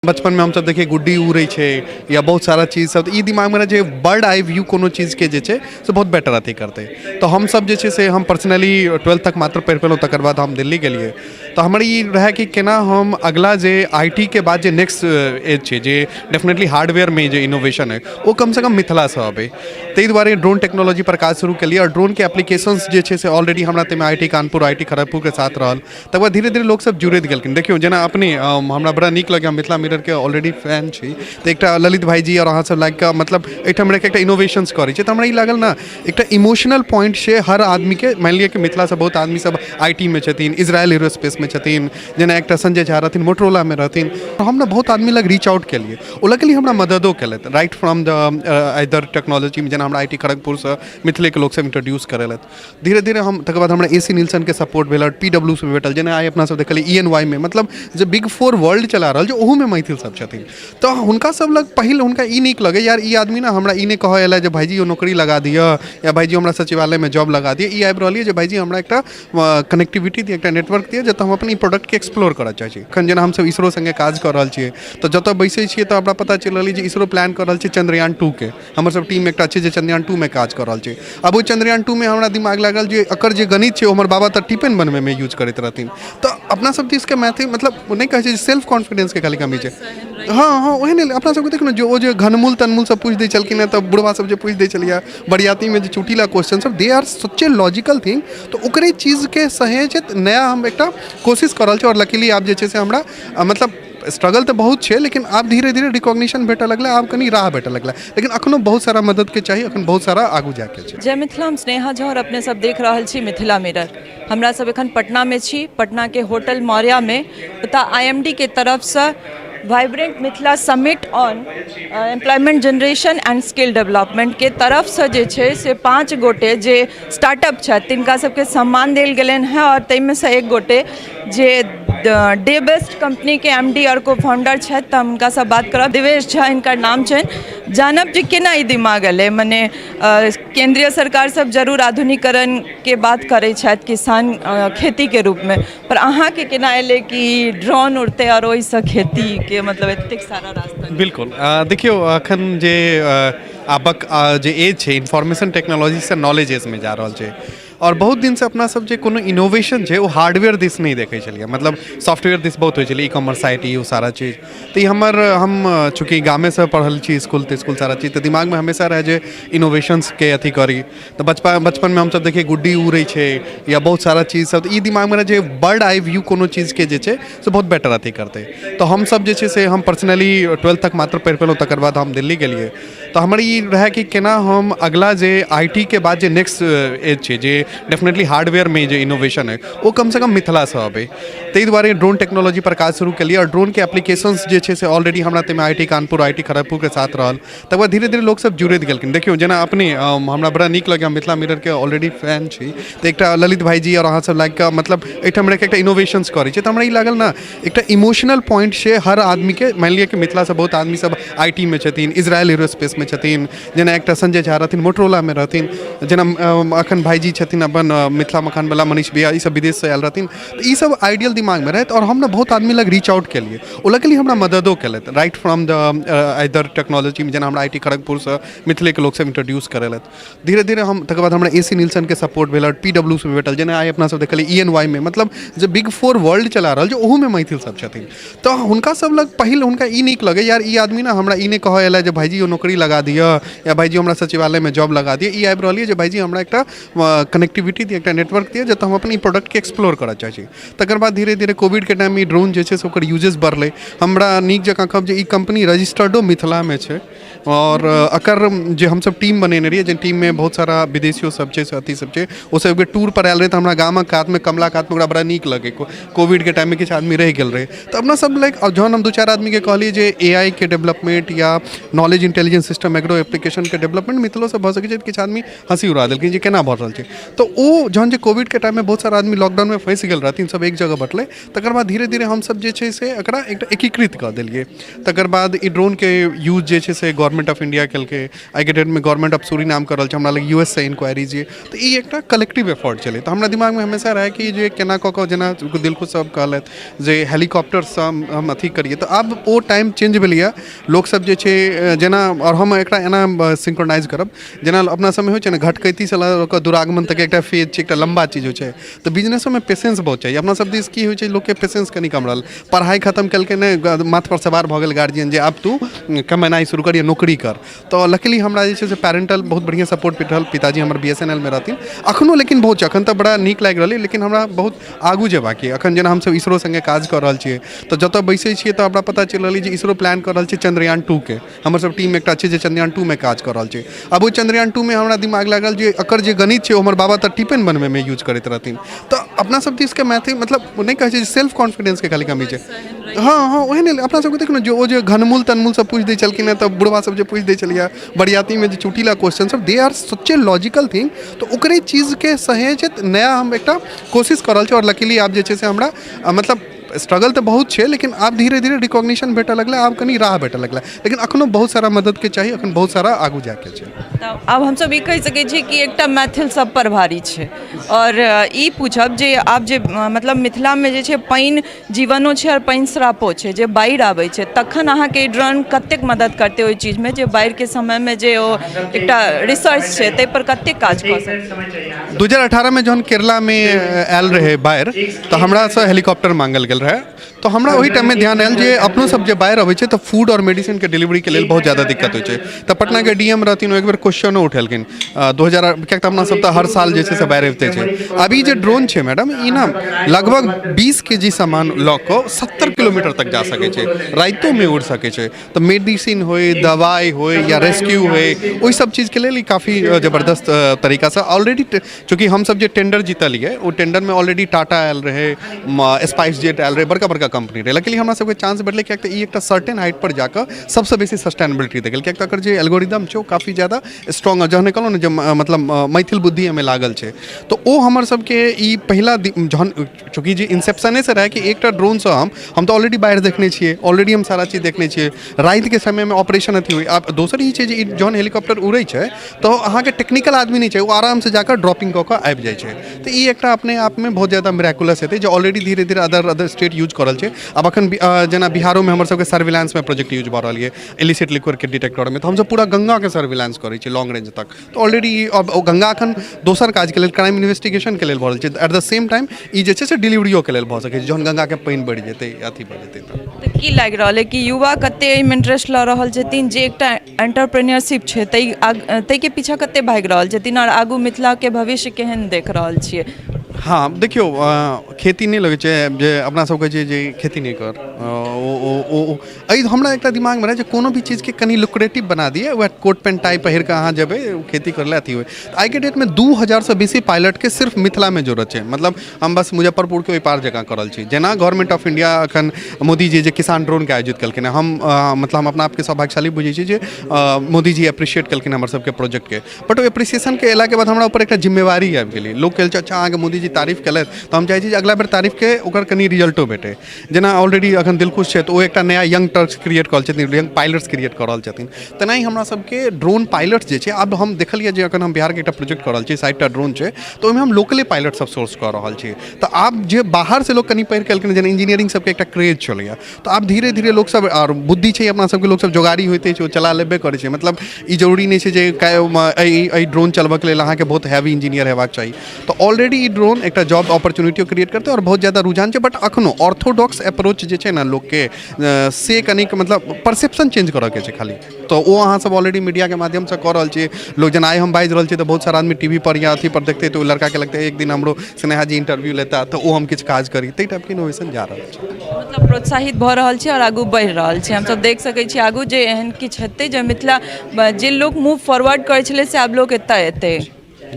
बचपन में हम सब देखिए गुड्डी उड़ै छै या बहुत सारा चीज सब तो ई दिमाग में जे बर्ड आई व्यू कोनो चीज के जे छै से बहुत बेटर अथी करते। तो हम सब जे छै से हम पर्सनली 12th तक मात्र पढ़ि पेलहुँ, तकर बाद हम दिल्ली गेलिए। तो हमर ई रहे कि केना हम अगला जे आईटी के बाद जे नेक्स्ट एज छै जे डेफिनेटली हार्डवेयर में जे इनोवेशन है वो कम से कम मिथिला से अबै। ताहि दुआरे ड्रोन टेक्नोलॉजी पर काज शुरू केलिए और ड्रोन के एप्लीकेशंस जे छै से ऑलरेडी हमरा तैमे आईटी कानपुर आईटी खड़गपुर के साथ रहल। तकर बाद धीरे धीरे लोग सब जुड़ैत गेलखिन। देखियो जेना अपने हमरा बड़ा नीक लगे, मिथिला मिरर के ऑलरेडी फैन छी। तो एक ललित भाईजी और अहाँ सब लाइक के मतलब एहिठाम एक इनोवेशंस करै छै। तो हमरा ई लागल ना एक इमोशनल पॉइंट छै हर आदमी के। मान लिया कि मिथिला से बहुत आदमी सब आईटी में छथिन, इजराइल एरोस्पेस में छथिन, जेना एक संजय झा रहथिन मोटरोला में रहथिन। तो हम ना बहुत आदमी लग रीच आउट केलिए, ओ लकली हमरा मददो केलत राइट फ्रॉम द इधर टेक्नोलॉजी में। जेना हमरा आईटी खड़गपुर से मिथिले के लोग सब इंट्रोड्यूस करेलत। धीरे धीरे हम तकर बाद हमरा एसी नीलसन के सपोर्ट भेल, पीडब्ल्यू से भेटल। जेना आइ अपना सब देखलिए ईएनवाई में, मतलब जे बिग 4 वर्ल्ड चला रहल, जो ओहू में मैथिल सब छथिन। तो हुनका सब लग पहिल हुनका ई नीक लगे यार ई आदमी ना हमरा ई नहीं कहे एला जे भाईजी यो नौकरी लगा दिया या भाईजी हमरा सचिवालय में जॉब लगा दिया। ई आबि रहलिए जे भाईजी हमरा एक कनेक्टिविटी दिए, एक नेटवर्क दिए, जतऽ हम अपन ई प्रोडक्ट के एक्सप्लोर करऽ चाहै छी। एखन जेना हम सब इसरो संगे काज कर रहल छियै, तो जतऽ बैसै छियै तो हमरा पता चल रहल जे इसरो प्लान कर रहल छै चंद्रयान 2 के। हमर सब टीम एकटा छै जे चंद्रयान 2 में काज कर रहल छै। अब ओ चंद्रयान 2 में हमरा दिमाग लागल जे एकर जे गणित छै हमर बाबा तऽ टिफिन बनबै में यूज करैत रहथिन। तो अपना सब दिस के मैथ मतलब नहीं कहै छै सेल्फ कॉन्फिडेंस के खाली कमी छै। हाँ ओहने अपना सबके देखो ना जो जे घनमूल तनमूल सब पूछ दै छलखिन, तो बुढ़वा सब जे पूछ दै छलिए बरियाती में जे चुटीला क्वेश्चन सब, they are such a logical thing. तो ओकरे चीज के सहेजत नया हम एक कोशिश कर रहल छी। और लकीली आप जे छै से हमरा मतलब स्ट्रगल तो बहुत है, लेकिन आप धीरे धीरे रिकॉग्निशन भेटऽ लगल, आप कनी राह भेटऽ लगल, लेकिन अखनो बहुत सारा मदद के चाहिए, अखन बहुत सारा आगू जाके छै। जय मिथिला, हम स्नेहा झा और अपने सब देख रहल छी मिथिला मिरर। हमरा सब एखन पटना में छी, पटना के होटल मौर्या में। ओतऽ आईएमडी के तरफ से vibrant Mithila summit on employment generation and skill development के तरफ से जे छै से 5 गोटे जे स्टार्टअप छथि तिनका सबके सम्मान देल गेलनि हैं। और ताहिमे से एक गोटे जे डे बेस्ट कंपनी के एमडी और को फाउंडर छथि, तऽ हुनका से बात करब। देवेश झा इनकर नाम छनि। जानब जे केना ई दिमाग एलै, मने केंद्रीय सरकार सब जरूर आधुनिकीकरण के बात करै छथि किसान खेती के रूप में, पर अहाँ के केना एलै कि ड्रोन उड़तै और ओहिसँ खेती के मतलब एतेक सारा रास्ता? बिल्कुल देखियो अखन जे आबक जे एज छै इन्फॉर्मेशन टेक्नोलॉजी से नॉलेज एज में जा रहल छै। और बहुत दिन से अपना सब जे कोनो इनोवेशन है वो हार्डवेयर दिस नहीं देखे छलिए, मतलब सॉफ्टवेयर दिस बहुत हो छलिए, ई कॉमर्स आईटी वो सारा चीज़। तो हम चूँकि गामे से पढ़ल छी, स्कूल तो स्कूल सारा चीज़, तो दिमाग में हमेशा रहे जे इनोवेशंस के अथी करी। तो बचपन में हम सब देखिए गुड्डी उड़ै छै या बहुत सारा चीज़ सब, तो ई दिमाग में रहे जे बर्ड आई व्यू कोनो चीज़ के जे छै से बहुत बेटर अथी करते। तो हम सब जे छै से हम पर्सनली 12th तक मात्र पढ़ि पेलहुँ, तकर बाद हम दिल्ली गेलिए। तो हमर ई रहे कि केना हम अगला जे आईटी के बाद जे नेक्स्ट एज छै जे डेफिनेटली हार्डवेयर में जो इनोवेशन है वो कम से कम मिथिला से अबै। ताहि दुआरे ड्रोन टेक्नोलॉजी पर काज शुरू केलिए और ड्रोन के एप्लीकेशंस जे छै से ऑलरेडी हमरा तैमे आईटी कानपुर आईटी खड़गपुर के साथ रहल। तकर बाद धीरे धीरे लोग सब जुड़ैत गेलखिन। देखियो जेना अपने हमरा बड़ा नीक लगे, मिथिला मिरर के ऑलरेडी फैन छी। तो एक ललित भाईजी और अहाँ सब लाइक के मतलब एहिठाम एक इनोवेशंस करै छै। तो हमरा ई लागल ना एक इमोशनल पॉइंट छै हर आदमी के। मान लिया कि मिथिला से बहुत आदमी सब आईटी में छथिन, इजराइल एरोस्पेस में छथिन, जेना एक संजय झा रहथिन मोटरोला में रहथिन, जेना अखन भाईजी छथिन अपन मिथिला मखान वाला मनीष भैया, ई सब विदेश से आयल रहथिन। तो ई सब आइडियल दिमाग में रहत और हम ना बहुत आदमी लग रीच आउट केलिए, ओ लकली हमरा मददो केलत राइट फ्रॉम द इधर टेक्नोलॉजी में। जेना हमरा आईटी खड़गपुर से मिथिले के लोग सब इंट्रोड्यूस करेलत। धीरे धीरे हम तकर बाद हमरा एसी नीलसन के सपोर्ट भेल, पीडब्ल्यू से भेटल। जेना आइ अपना सब देखलिए ईएनवाई में, मतलब जे बिग 4 वर्ल्ड चला रहल, जो ओहू में मैथिल सब छथिन। तो हुनका सब लग पहिल हुनका ई नीक लगे यार ई आदमी ना हमरा ई नहीं कहे एला जे भाईजी यो नौकरी लगा दिया या भाईजी हमरा सचिवालय में जॉब लगा दिया। ई आबि रहलिए जे भाईजी हमरा एक कनेक्टिविटी दिए, एक नेटवर्क दिए, जतऽ हम अपन ई प्रोडक्ट के एक्सप्लोर करऽ चाहै छी। तकर बाद धीरे धीरे कोविड के टाइम में ड्रोन जे छै से ओकर यूजेस बढ़लै। हमरा नीक जकाँ कहब जे ई कंपनी रजिस्टर्डो मिथिला में छै। और अकर जे हम सब टीम बनेने रहिए, जिन टीम में बहुत सारा विदेशियों सब छै, साथी सब छै, ओ सब टूर पर आयल रहे। तो हमरा गामक कात में कमला कात में ओकरा बड़ा नीक लगे। कोविड के टाइम में किछु आदमी रह गेल रहे। तो अपना सब लाइक जहन हम 2-4 आदमी के कहलिए जे एआई के डेवलपमेंट या knowledge intelligence system agro application के डेवलपमेंट मिथिलो से भऽ सकै छै, किछु आदमी हंसी उड़ा देलखिन जे केना भऽ रहल छै। तो ओ जहन जे कोविड के टाइम में बहुत सारा आदमी लॉकडाउन में फंस गेल रहथिन, सब एक जगह बटले। तकर बाद धीरे धीरे हम सब जे छै से एकरा एक एकीकृत कऽ देलिए। तकर बाद ई ड्रोन के यूज जे छै से गवर्नमेंट ऑफ इंडिया केलकै, आइ के डेट में गवर्नमेंट ऑफ सूरीनाम कर रहल छै, हमरा लग यूएस से इंक्वायरी जे, तो ई एकटा कलेक्टिव एफर्ट छलै। तो हमरा दिमाग में हमेशा रहे कि जे केना कऽ कऽ जेना दिलखुश सब कहलथि जे हेलीकॉप्टर से हम अथी करिए, तो आब ओ टाइम चेंज भेलैए। लोक सब जे छै जेना, और हम एकरा एना सिंक्रोनाइज करब जेना अपना समय होइ छै ने घटकैती से लऽ कऽ दुरागमन तक एकटा फेज छै, एकटा लंबा चीज होइ छै। तो बिजनेसो में पेशेंस बहुत चाहिए। अपना सब दिस की होइ छै, लोग के पेशेंस कनी कम रहल, पढ़ाई खत्म केलकै ने माथ पर सवार भऽ गेल गार्जियन जे अब तू कमेनाइ शुरू कर या नौकरी कर। तो लकीली हमरा जे छै से पेरेंटल बहुत बढ़िया सपोर्ट भेटल। पिताजी हमर बीएसएनएल में रहथिन अखनो, लेकिन बहुत अखन तक बड़ा नीक लागि रहलै, लेकिन हमरा बहुत आगू जेबाक यऽ। अखन जेना हमसब इसरो संगे काज कऽ रहल छियै, तो जतऽ बैसै छियै तऽ हमरा पता चलि रहलै जे इसरो प्लान कर रहल छै चंद्रयान 2 के। हमर सब टीम एकटा छै जे चंद्रयान 2 में काज कर रहल छै। अब ओ चंद्रयान 2 में हमरा दिमाग लागल जे एकर जे गणित छै, हमर बाबा तऽ टिफिन बनबै में यूज करैत रहथिन। तो अपना सब दिस के मैथ मतलब नहीं कहे छै, सेल्फ कॉन्फिडेंस के खाली कमी छै। हाँ हाँ, वही नहीं अपना सबके देखो ना, जो जो घनमूल तनमूल सब पूछ दै छलखिन है, तो बुढ़वा सब जो पूछ दै छलिया बरियाती में जो चुटीला क्वेश्चन सब, they are such a logical thing. तो ओकरे चीज के सहेजत नया हम एकटा कोशिश कर रहल छी। और लकीली आप जे छै से हमरा मतलब स्ट्रगल तो बहुत है, लेकिन आप धीरे धीरे रिकॉग्निशन भेटऽ लगला, आप कनी राह भेटऽ लगला, लेकिन अखनो बहुत सारा मदद के चाहिए, अखन बहुत सारा आगू जाके छै। अब हम सब ई कहि सकै छी कि एकटा मैथिल सब पर भारी छै। और ई पूछब जे आप जे मतलब मिथिला में जे छै पानि जीवनो छै और पानि श्रापो छै, जे बाढ़ि आबै छै तखन अहाँके ड्रोन कतेक मदद करते ओहि चीज में, जे बाढ़ि के समय में जे ओ एकटा रिसर्च छै ताहि पर कतेक काज कऽ सकते। 2018 में जहन केरला में आयल रहे बाढ़ि, तो हमरा से हेलीकॉप्टर मांगल गेल रहे। तो हमरा वही टाइम में ध्यान आयल जे अपनो सब जे बाढ़ि अबै छै तो फूड और मेडिसिन के डिलीवरी के लेल बहुत ज्यादा दिक्कत होइ छै। तो पटना के डीएम रहथिन, एक बेर क्वेश्चनो उठेलखिन 2000, कियाक अपना सब तो हर साल जे छै से बाढ़ि अबिते छै। अभी जे ड्रोन छै मैडम, ई ना लगभग 20 केजी सामान लऽ कऽ 70 किलोमीटर तक जा सकै छै, राइतो में उड़ सकै छै। तो मेडिसिन होय, दवाई होय या रेस्क्यू होय, ओहि सब चीज के लेल ई काफी जबरदस्त तरीका से ऑलरेडी, चूँकि हम सब जे टेंडर जीतलिए, वो टेंडर में ऑलरेडी टाटा आयल रहे, स्पाइस जेट आयल रहे, बड़का बड़का कंपनी रहे। लकीली हमरा सबके चांस भेटलै कि ई एकटा सर्टेन हाइट पर जाकर सबसे बेसी सस्टेनेबिलिटी देखेल, कियाक एकर जे एल्गोरिदम छै, काफी ज्यादा स्ट्रॉन्ग, जहन कहलहुँ ने जे मतलब मैथिल बुद्धि एहिमे लागल छै। तो ओ हमर सबके ई पहिला जहन, चूँकि जे इंसेप्शने से रहे कि एकटा ड्रोन से हम तो ऑलरेडी बाहर देखने छियै, ऑलरेडी हम सारा चीज देखने छियै, रात के समय में ऑपरेशन अथी हुई। आप दोसर ई छै जे जहन हेलीकॉप्टर उड़ै छै तो अहाँके टेक्निकल आदमी नहीं चाहिए, वो आराम से जाकर ड्रॉपिंग कऽ कऽ आबि जाइ छै। तो ई एकटा अपने आप में बहुत ज्यादा मिराकुलस हेतै, जो ऑलरेडी धीरे धीरे अदर स्टेट यूज कर रहल छै। अब अखन जेना बिहारो में हमर सबके सर्विलांस में प्रोजेक्ट यूज भऽ रहल है, इलिसिट लिक्विड के डिटेक्टर में, तो हमसब पूरा गंगा के सर्विलांस करै छी लॉन्ग रेंज तक। तो ऑलरेडी अब गंगा अखन दोसर काज के लेल, क्राइम इन्वेस्टिगेशन के लेल भऽ रहल छै। एट द सेम टाइम ई जे छै से डिलीवरियो के लेल भऽ सकै छै, जहन गंगा के पानि बढ़ि जेतै, अथी भऽ जेतै। तो की लागि रहल है कि युवा कते एहिमे इंटरेस्ट लऽ रहल छथिन, जे एकटा एंटरप्रेन्योरशिप छै ताहि के पीछा कते भागि रहल छथिन, और आगू मिथिला के भविष्य केहन देख रहल छियै। हाँ देखियो, खेती नहीं लगे छै जे अपना सबके जे खेती नहीं कर, हमरा एकटा दिमाग में रहे कोनो भी चीज़ के कनी लुक्रेटिव बना दिए, वह कोट पैंट टाई पहिर के अहाँ जेबै खेती कर ले अथी हुए। आई के डेट में 2000 से बेसी पायलट के सिर्फ मिथिला में जरूरत है। मतलब हम बस मुजफ्फरपुर के ओहि पार जगह करल छी। जेना गवर्नमेंट ऑफ इंडिया अखन मोदी जी जे किसान ड्रोन के आयोजित कलखिन, हम मतलब हम अपना आपके सौभाग्यशाली बुझे छी जे मोदी जी अप्रिशिएट कलखिन हमर सबके प्रोजेक्ट के। बट ओ अप्रिसिएशन के अयला के बाद हमरा ऊपर एक जिम्मेवारी आबि गेलै। लोग कहल अच्छा अहाँके मोदी जी तारीफ कलथि, तो हम चाहै छी जे अगला बेर तारीफ के ओकर कनी रिजल्टो भेटे। जेना ऑलरेडी अखन दिलखुश छै, तो ओ एकटा नया यंग टर्क्स क्रिएट कऽ रहल छथिन, यंग पायलट्स क्रिएट कऽ रहल छथिन। तेनाही हमरा सबके ड्रोन पायलट्स जे छै, अब हम देखलिए जे अखन हम बिहार के एकटा प्रोजेक्ट कऽ रहल छी, 60टा ड्रोन छै, तो ओहिमे हम लोकले पायलट सब सोर्स कऽ रहल छी। तो आब जे बाहर से लोग कनी पढ़ि के एलखिन, जेना इंजीनियरिंग सबके एकटा क्रेज चलैया, तो आब धीरे धीरे लोग सब, और बुद्धि छै अपना सबके, लोग सब जोगाड़ी होइते छै, ओ चला लेबे करै छै। मतलब ई जरूरी नहीं छै जे एहि ड्रोन चलबऽ के लेल अहाँके बहुत हैवी इंजीनियर हेबाक चाही। तो ऑलरेडी ई ड्रोन एकटा जॉब अपॉर्चुनिटी क्रिएट करते और बहुत ज़्यादा रुझान है। बट अखनो ऑर्थोडॉक्स अप्रोच जे छै ना लोग के से कनिक मतलब परसेप्शन चेंज करऽ के छै खाली। तो वो अहाँ सब ऑलरेडी मीडिया के माध्यम से कऽ रहल छी। लोग जेना आइ हम बाजि रहल छी तो बहुत सारा आदमी टीवी पर या अथी पर देखते, तो लड़का के लगता है एक दिन हमरो स्नेहा जी इंटरव्यू लेता, तो वो हम किछु काज करी, ताहि टाइप के इनोवेशन जा रहल छै। मतलब प्रोत्साहित भऽ रहल छै और आगू बढ़ि रहल छै। हमसब देख सकै छी आगू जे एहन किछु हेतै जे मिथिला जे लोग मूव फॉरवर्ड करै छलै से आब लोग एतऽ एतै।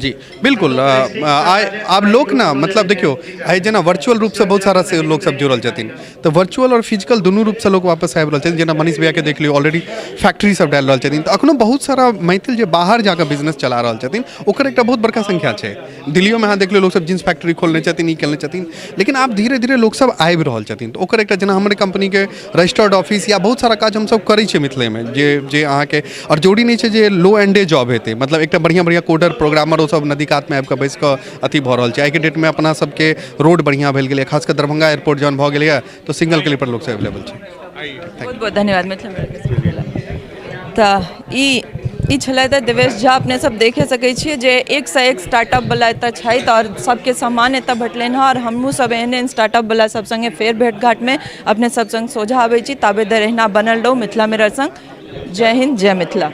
जी बिल्कुल आब लोग ना मतलब देखियो आइ जेना वर्चुअल रूप से बहुत सारा से लोग सब जुड़ल छथिन तो वर्चुअल और फिजिकल दुनू रूप से लोग वापस आबि रहल छथिन जेना मनीष भैया के देख लियो ऑलरेडी फैक्ट्री सब डाल रहल छथिन तो अखनो बहुत सारा मैथिल जे बाहर जाकर बिजनेस चला रहल छथिन ओकर एकटा बहुत बड़का संख्या छै दिल्लियो में अहाँ देख लियो लोग सब जींस फैक्ट्री खोलने छथिन ई केलने छथिन लेकिन आब धीरे धीरे लोग सब आबि रहल छथिन तो ओकर एकटा जेना हमर कंपनी के रजिस्टर्ड ऑफिस या बहुत सारा काज हम सब करै छियै मिथिले में जे अहाँ के और जरूरी नहीं छै जे लो एंडे जॉब हेतै मतलब एकटा बढ़िया बढ़िया कोडर प्रोग्रामर ओ सब नदी कात में आबि कऽ बैस कऽ अथी भऽ रहल छै आइ के डेट में अपना सबके रोड बढ़िया भेल गेलै खास कऽ दरभंगा एयरपोर्ट जहन भऽ गेलै तो सिंगल क्लिक पर लोग सब अवेलेबल छै बहुत बहुत धन्यवाद मिथिला तऽ ई छलै तऽ देवेश झा अपने सब देखे सकै छियै जे एक सँ एक स्टार्टअप वाला एतऽ छथि और सबके सम्मान एतऽ भेटलनि हँ और हमहूँ सब एहन स्टार्टअप वाला सब संगे फेर भेंट घाट में अपने सब संग सोझा आबै छी ताबे देर एहिना बनल रहू मिथिला मिरर संग जय हिंद जय मिथिला।